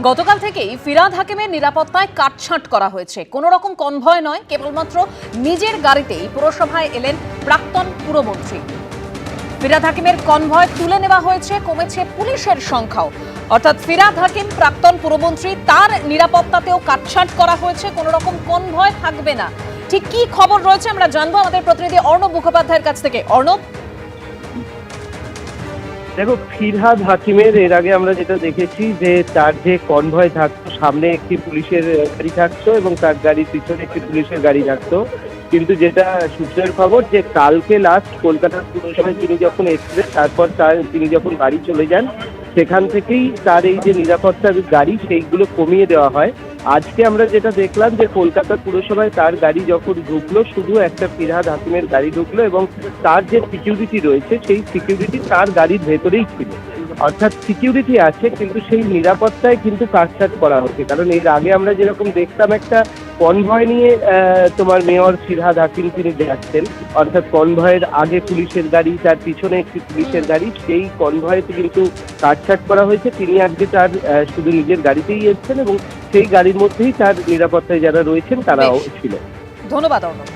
গতকাল থেকেই ফিরহাদ হাকিমের নিরাপত্তায় কাটছাঁট করা হয়েছে। কোনো রকম কনভয় নয়, কেবলমাত্র নিজের গাড়িতেই পুরসভায় এলেন প্রাক্তন পুরমন্ত্রী। ফিরহাদ হাকিমের কনভয় তুলে নেওয়া হয়েছে, কমেছে পুলিশের সংখ্যাও। অর্থাৎ ফিরহাদ হাকিম প্রাক্তন পুরমন্ত্রী, তার নিরাপত্তাতেও কাটছাঁট করা হয়েছে, কোনো রকম কনভয় থাকবে না। ঠিক কি খবর রয়েছে আমরা জানবো আমাদের প্রতিনিধি অর্ণব মুখোপাধ্যায়ের কাছ থেকে। অর্ণব, দেখো, ফিরহাদ হাকিমের এর আগে আমরা যেটা দেখেছি যে তার যে কনভয় থাকতো, সামনে একটি পুলিশের গাড়ি থাকতো এবং তার গাড়ির পিছনে একটি পুলিশের গাড়ি থাকতো। কিন্তু যেটা সূত্রের খবর যে কালকে লাস্ট কলকাতার পুরসভায় তিনি যখন এসেছিলেন, তারপর তিনি যখন বাড়ি চলে যান, সেখান থেকেই তার এই যে নিরাপত্তার গাড়ি সেইগুলো কমিয়ে দেওয়া হয়। আজকে আমরা যেটা দেখলাম যে কলকাতা পুরসভায় তার গাড়ি যখন ঢুকলো, শুধু একটা ফিরহাদ হাকিমের গাড়ি ঢুকলো এবং তার যে সিকিউরিটি রয়েছে সেই সিকিউরিটি তার গাড়ির ভেতরেই ছিল। অর্থাৎ সিকিউরিটি আছে, কিন্তু সেই নিরাপত্তায় কিন্তু কাটছাঁট করা হচ্ছে। কারণ এর আগে আমরা যেরকম দেখতাম একটা কনভয় নিয়ে তোমার মেয়র ফিরহাদ হাকিম তিনি যাচ্ছেন, অর্থাৎ কনভয়ের আগে পুলিশের গাড়ি, তার পিছনে একটি পুলিশের গাড়ি, সেই কনভয়েতে কিন্তু কাটছাঁট করা হয়েছে। তিনি আজকে তার শুধু নিজের গাড়িতেই এসেছেন এবং সেই গাড়ির মধ্যেই তার নিরাপত্তায় যারা রয়েছেন তারাও ছিল। ধন্যবাদ অর্ণব।